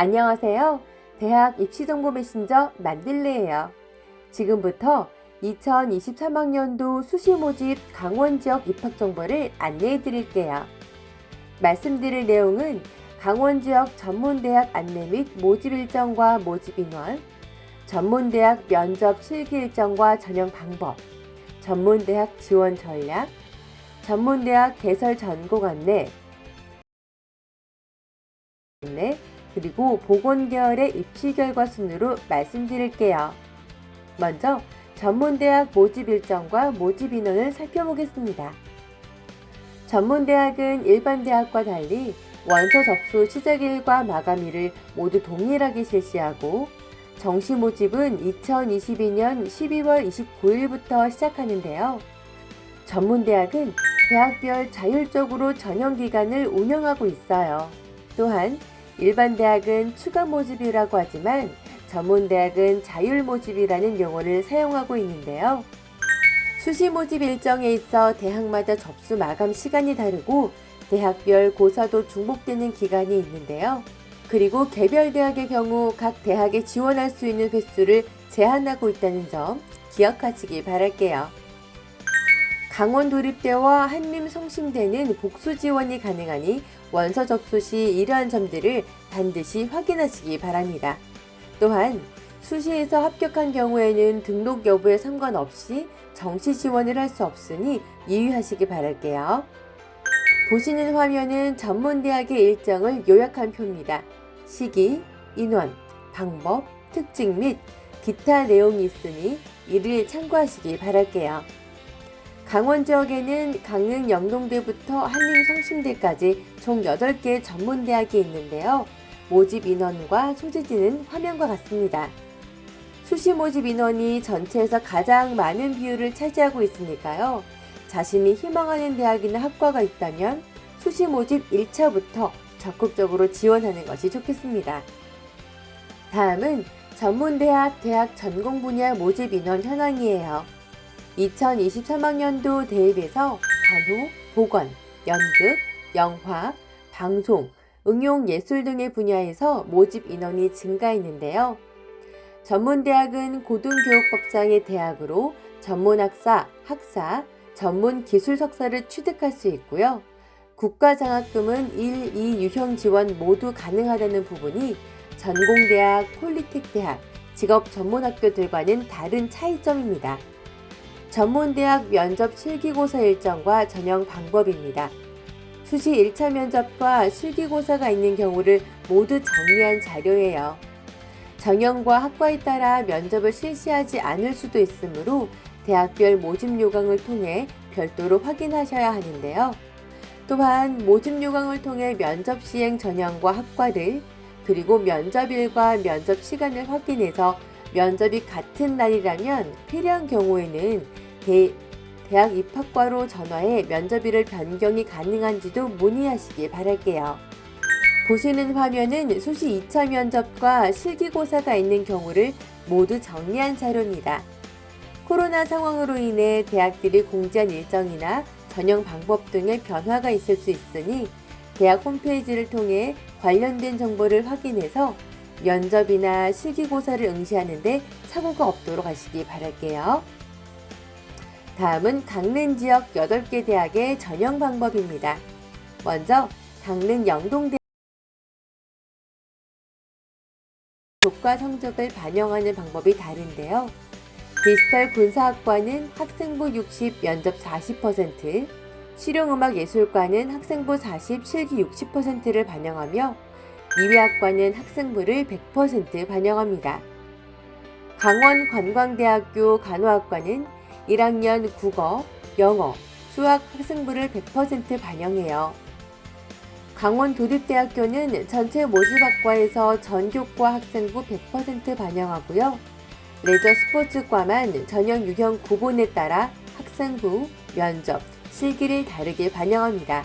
안녕하세요. 대학 입시정보 메신저 만들레예요. 지금부터 2023학년도 수시 모집 강원 지역 입학 정보를 안내해 드릴게요. 말씀드릴 내용은 강원 지역 전문대학 안내 및 모집 일정과 모집 인원, 전문대학 면접 실기 일정과 전형 방법, 전문대학 지원 전략, 전문대학 개설 전공 안내, 그리고 보건계열의 입시 결과 순으로 말씀드릴게요. 먼저 전문대학 모집 일정과 모집 인원을 살펴보겠습니다. 전문대학은 일반 대학과 달리 원서 접수 시작일과 마감일을 모두 동일하게 실시하고 정시 모집은 2022년 12월 29일부터 시작하는데요. 전문대학은 대학별 자율적으로 전형 기간을 운영하고 있어요. 또한 일반 대학은 추가 모집이라고 하지만 전문대학은 자율 모집이라는 용어를 사용하고 있는데요. 수시 모집 일정에 있어 대학마다 접수 마감 시간이 다르고 대학별 고사도 중복되는 기간이 있는데요. 그리고 개별 대학의 경우 각 대학에 지원할 수 있는 횟수를 제한하고 있다는 점 기억하시기 바랄게요. 강원도립대와 한림성심대는 복수 지원이 가능하니 원서 접수 시 이러한 점들을 반드시 확인하시기 바랍니다. 또한 수시에서 합격한 경우에는 등록 여부에 상관없이 정시 지원을 할 수 없으니 유의하시기 바랄게요. 보시는 화면은 전문대학의 일정을 요약한 표입니다. 시기, 인원, 방법, 특징 및 기타 내용이 있으니 이를 참고하시기 바랄게요. 강원 지역에는 강릉 영동대부터 한림성심대까지 총 8개 전문대학이 있는데요. 모집 인원과 소재지는 화면과 같습니다. 수시 모집 인원이 전체에서 가장 많은 비율을 차지하고 있으니까요. 자신이 희망하는 대학이나 학과가 있다면 수시 모집 1차부터 적극적으로 지원하는 것이 좋겠습니다. 다음은 전문대학 대학 전공 분야 모집 인원 현황이에요. 2023학년도 대입에서 간호, 보건, 연극, 영화, 방송, 응용예술 등의 분야에서 모집 인원이 증가했는데요. 전문대학은 고등교육법상의 대학으로 전문학사, 학사, 전문기술석사를 취득할 수 있고요. 국가장학금은 1, 2 유형 지원 모두 가능하다는 부분이 전공대학, 폴리텍대학, 직업전문학교들과는 다른 차이점입니다. 전문대학 면접 실기고사 일정과 전형 방법입니다. 수시 1차 면접과 실기고사가 있는 경우를 모두 정리한 자료예요. 전형과 학과에 따라 면접을 실시하지 않을 수도 있으므로 대학별 모집 요강을 통해 별도로 확인하셔야 하는데요. 또한 모집 요강을 통해 면접 시행 전형과 학과를 그리고 면접일과 면접 시간을 확인해서 면접이 같은 날이라면 필요한 경우에는 대학 입학과로 전화해 면접일을 변경이 가능한지도 문의하시기 바랄게요. 보시는 화면은 수시 2차 면접과 실기고사가 있는 경우를 모두 정리한 자료입니다. 코로나 상황으로 인해 대학들이 공지한 일정이나 전형 방법 등의 변화가 있을 수 있으니 대학 홈페이지를 통해 관련된 정보를 확인해서 면접이나 실기고사를 응시하는 데 사고가 없도록 하시기 바랄게요. 다음은 강릉 지역 8개 대학의 전형 방법입니다. 먼저 강릉 영동대 교과 성적을 반영하는 방법이 다른데요. 디지털 군사학과는 학생부 60, 면접 40%, 실용음악예술과는 학생부 40, 실기 60%를 반영하며 이외학과는 학생부를 100% 반영합니다. 강원관광대학교 간호학과는 1학년 국어, 영어, 수학 학생부를 100% 반영해요. 강원도립대학교는 전체 모집학과에서 전교과 학생부 100% 반영하고요. 레저 스포츠과만 전형 유형 구분에 따라 학생부, 면접, 실기를 다르게 반영합니다.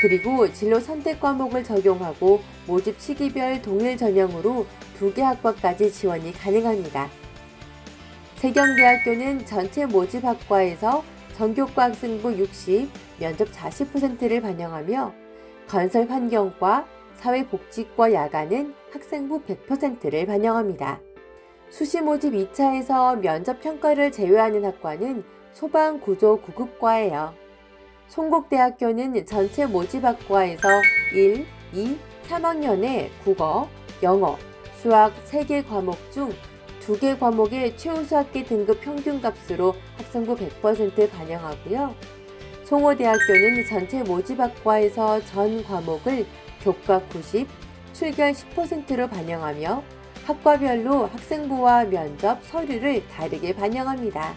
그리고 진로 선택 과목을 적용하고 모집 시기별 동일 전형으로 2개 학과까지 지원이 가능합니다. 세경대학교는 전체 모집학과에서 전교과 학생부 60, 면접 40%를 반영하며 건설환경과, 사회복지과 야간은 학생부 100%를 반영합니다. 수시 모집 2차에서 면접 평가를 제외하는 학과는 소방구조 9급과예요. 송곡대학교는 전체 모집학과에서 1, 2, 3학년에 국어, 영어, 수학 3개 과목 중 2개 과목의 최우수 학기 등급 평균값으로 학생부 100% 반영하고요. 송호대학교는 전체 모집학과에서 전 과목을 교과 90, 출결 10%로 반영하며 학과별로 학생부와 면접, 서류를 다르게 반영합니다.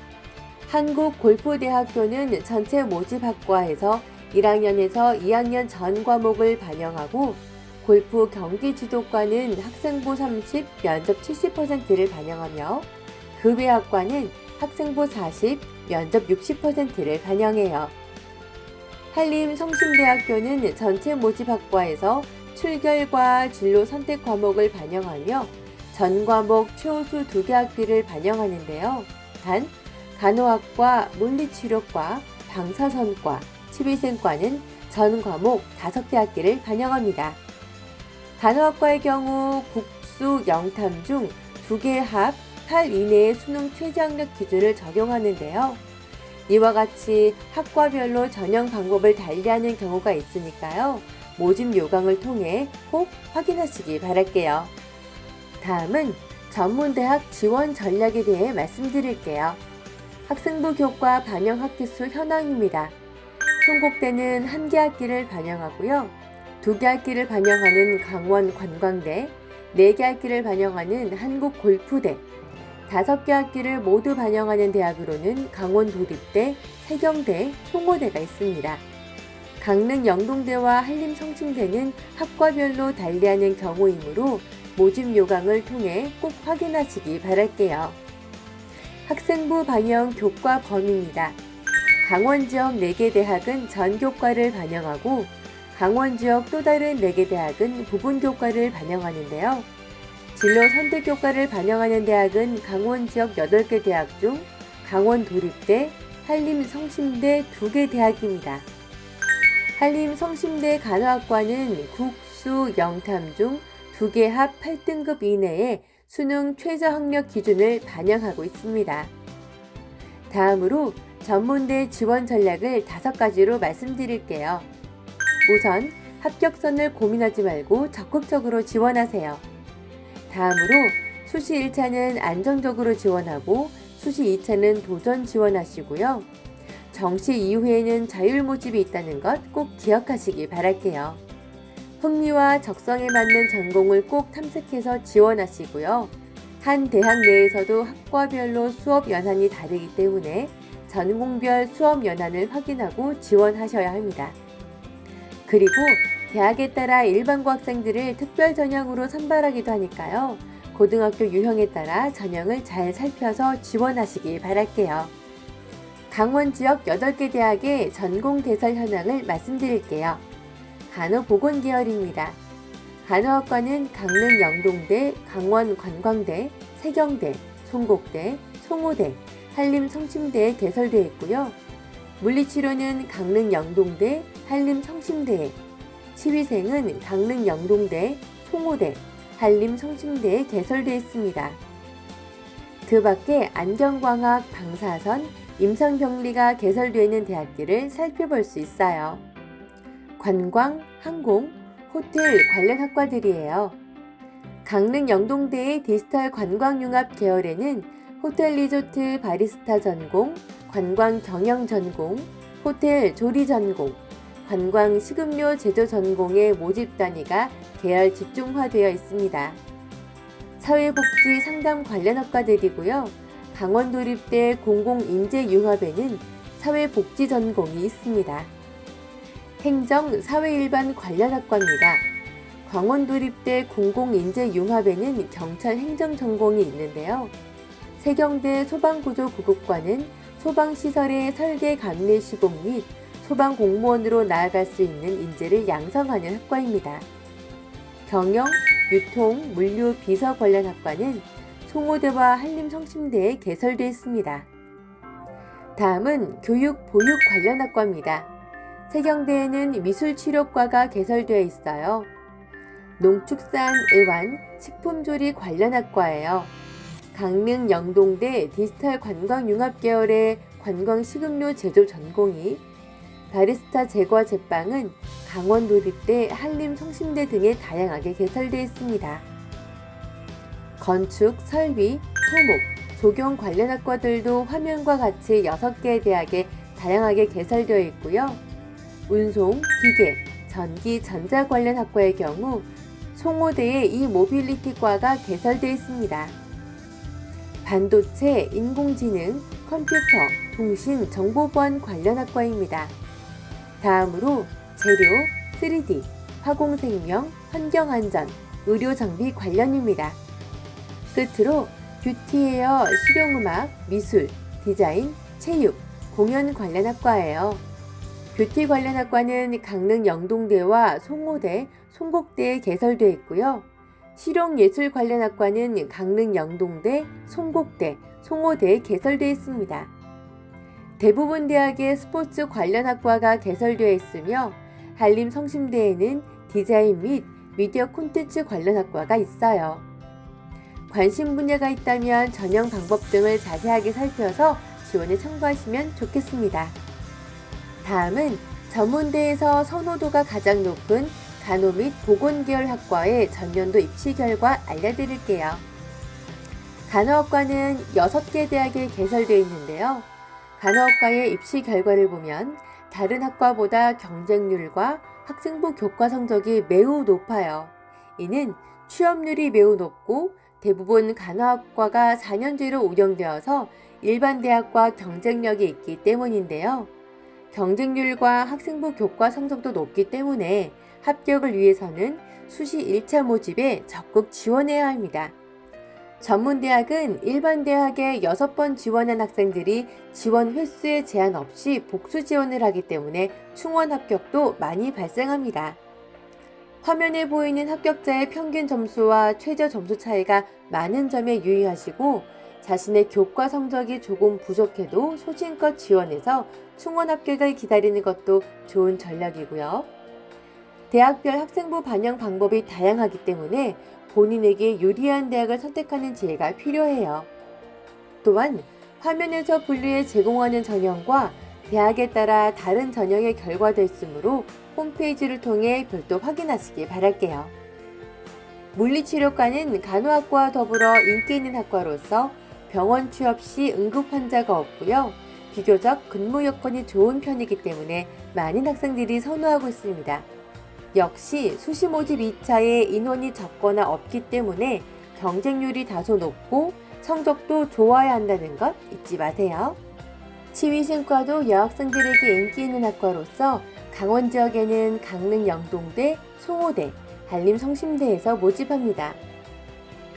한국골프대학교는 전체 모집학과에서 1학년에서 2학년 전 과목을 반영하고 골프 경기지도과는 학생부 30, 면접 70%를 반영하며 그 외 학과는 학생부 40, 면접 60%를 반영해요. 한림성심대학교는 전체 모집학과에서 출결과 진로 선택 과목을 반영하며 전 과목 최우수 2개 학비를 반영하는데요. 단, 간호학과, 물리치료과, 방사선과, 치비생과는 전 과목 5개 학기를 반영합니다. 간호학과의 경우 국수, 영탐 중 2개 합 8 이내의 수능 최저학력 기준을 적용하는데요. 이와 같이 학과별로 전형 방법을 달리하는 경우가 있으니까요. 모집 요강을 통해 꼭 확인하시기 바랄게요. 다음은 전문대학 지원 전략에 대해 말씀드릴게요. 학생부 교과 반영 학기수 현황입니다. 송곡대는 1개 학기를 반영하고요. 2개 학기를 반영하는 강원관광대, 4개 학기를 반영하는 한국골프대, 5개 학기를 모두 반영하는 대학으로는 강원도립대, 세경대, 송호대가 있습니다. 강릉 영동대와 한림성심대는 학과별로 달리하는 경우이므로 모집 요강을 통해 꼭 확인하시기 바랄게요. 학생부 반영 교과 범위입니다. 강원 지역 4개 대학은 전 교과를 반영하고 강원 지역 또 다른 4개 대학은 부분 교과를 반영하는데요. 진로 선택 교과를 반영하는 대학은 강원 지역 8개 대학 중 강원도립대, 한림성심대 2개 대학입니다. 한림성심대 간호학과는 국수, 영탐 중 2개 합 8등급 이내의 수능 최저학력 기준을 반영하고 있습니다. 다음으로 전문대 지원 전략을 5가지로 말씀드릴게요. 우선 합격선을 고민하지 말고 적극적으로 지원하세요. 다음으로 수시 1차는 안정적으로 지원하고 수시 2차는 도전 지원하시고요. 정시 이후에는 자율 모집이 있다는 것 꼭 기억하시기 바랄게요. 흥미와 적성에 맞는 전공을 꼭 탐색해서 지원하시고요. 한 대학 내에서도 학과별로 수업 연한이 다르기 때문에 전공별 수업 연한을 확인하고 지원하셔야 합니다. 그리고 대학에 따라 일반고 학생들을 특별 전형으로 선발하기도 하니까요. 고등학교 유형에 따라 전형을 잘 살펴서 지원하시기 바랄게요. 강원 지역 8개 대학의 전공 대설 현황을 말씀드릴게요. 간호보건 계열입니다. 간호학과는 강릉 영동대, 강원 관광대, 세경대, 송곡대, 송호대, 한림 성심대에 개설되어 있고요. 물리치료는 강릉 영동대, 한림 성심대에, 치위생은 강릉 영동대, 송호대, 한림 성심대에 개설되어 있습니다. 그 밖에 안경광학, 방사선, 임상병리가 개설되어 있는 대학들을 살펴볼 수 있어요. 관광, 항공, 호텔 관련 학과들이에요. 강릉 영동대의 디지털 관광융합 계열에는 호텔 리조트 바리스타 전공, 관광 경영 전공, 호텔 조리 전공, 관광 식음료 제조 전공의 모집 단위가 계열 집중화되어 있습니다. 사회복지 상담 관련 학과들이고요. 강원도립대 공공인재융합에는 사회복지 전공이 있습니다. 행정, 사회일반 관련 학과입니다. 강원도립대 공공인재융합에는 경찰 행정 전공이 있는데요. 세경대 소방구조 9급과는 소방시설의 설계 감리 시공 및 소방공무원으로 나아갈 수 있는 인재를 양성하는 학과입니다. 경영, 유통, 물류, 비서 관련 학과는 송호대와 한림성심대에 개설되어 있습니다. 다음은 교육, 보육 관련 학과입니다. 세경대에는 미술치료과가 개설되어 있어요. 농축산의완 식품조리 관련 학과예요. 강릉 영동대 디지털 관광융합 계열의 관광식음료 제조 전공이, 바리스타 제과 제빵은 강원도립대 한림성심대 등에 다양하게 개설되어 있습니다. 건축, 설비, 토목, 조경 관련 학과들도 화면과 같이 6개의 대학에 다양하게 개설되어 있고요. 운송, 기계, 전기, 전자 관련 학과의 경우 송호대의 이모빌리티과가 개설되어 있습니다. 반도체, 인공지능, 컴퓨터, 통신, 정보보안 관련 학과입니다. 다음으로 재료, 3D, 화공생명, 환경안전, 의료장비 관련입니다. 끝으로 뷰티헤어, 실용음악, 미술, 디자인, 체육, 공연 관련 학과예요. 뷰티 관련 학과는 강릉 영동대와 송호대, 송곡대에 개설되어 있고요. 실용예술 관련 학과는 강릉 영동대, 송곡대, 송호대에 개설되어 있습니다. 대부분 대학의 스포츠 관련 학과가 개설되어 있으며 한림성심대에는 디자인 및 미디어 콘텐츠 관련 학과가 있어요. 관심 분야가 있다면 전형 방법 등을 자세하게 살펴서 지원에 참고하시면 좋겠습니다. 다음은 전문대에서 선호도가 가장 높은 간호 및 보건계열 학과의 전년도 입시 결과 알려드릴게요. 간호학과는 6개 대학에 개설되어 있는데요. 간호학과의 입시 결과를 보면 다른 학과보다 경쟁률과 학생부 교과 성적이 매우 높아요. 이는 취업률이 매우 높고 대부분 간호학과가 4년제로 운영되어서 일반 대학과 경쟁력이 있기 때문인데요. 경쟁률과 학생부 교과 성적도 높기 때문에 합격을 위해서는 수시 1차 모집에 적극 지원해야 합니다. 전문대학은 일반 대학에 6번 지원한 학생들이 지원 횟수에 제한 없이 복수 지원을 하기 때문에 충원 합격도 많이 발생합니다. 화면에 보이는 합격자의 평균 점수와 최저 점수 차이가 많은 점에 유의하시고 자신의 교과 성적이 조금 부족해도 소신껏 지원해서 충원 합격을 기다리는 것도 좋은 전략이고요. 대학별 학생부 반영 방법이 다양하기 때문에 본인에게 유리한 대학을 선택하는 지혜가 필요해요. 또한 화면에서 분류해 제공하는 전형과 대학에 따라 다른 전형의 결과도 있으므로 홈페이지를 통해 별도 확인하시길 바랄게요. 물리치료과는 간호학과와 더불어 인기 있는 학과로서 병원 취업 시 응급 환자가 없고요. 비교적 근무 여건이 좋은 편이기 때문에 많은 학생들이 선호하고 있습니다. 역시 수시 모집 2차에 인원이 적거나 없기 때문에 경쟁률이 다소 높고 성적도 좋아야 한다는 것 잊지 마세요. 치위생과도 여학생들에게 인기 있는 학과로서 강원 지역에는 강릉 영동대, 송호대, 한림성심대에서 모집합니다.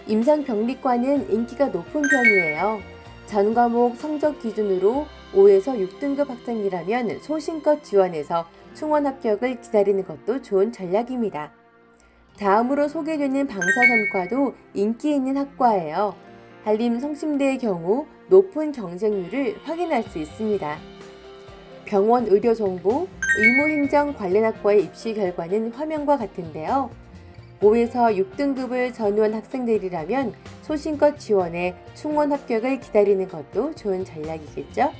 임상병리과는 인기가 높은 편이에요. 전 과목 성적 기준으로 5에서 6등급 학생이라면 소신껏 지원해서 충원 합격을 기다리는 것도 좋은 전략입니다. 다음으로 소개되는 방사선과도 인기 있는 학과예요. 한림성심대의 경우 높은 경쟁률을 확인할 수 있습니다. 병원 의료정보, 의무행정 관련 학과의 입시 결과는 화면과 같은데요. 5에서 6등급을 전후한 학생들이라면 소신껏 지원해 충원 합격을 기다리는 것도 좋은 전략이겠죠?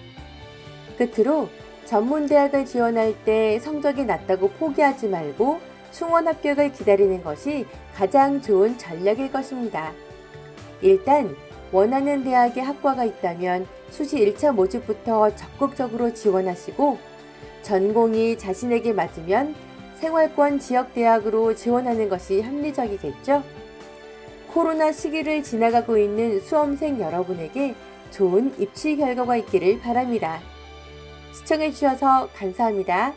끝으로 전문대학을 지원할 때 성적이 낮다고 포기하지 말고 충원 합격을 기다리는 것이 가장 좋은 전략일 것입니다. 일단 원하는 대학에 학과가 있다면 수시 1차 모집부터 적극적으로 지원하시고 전공이 자신에게 맞으면 생활권 지역대학으로 지원하는 것이 합리적이겠죠? 코로나 시기를 지나가고 있는 수험생 여러분에게 좋은 입시 결과가 있기를 바랍니다. 시청해주셔서 감사합니다.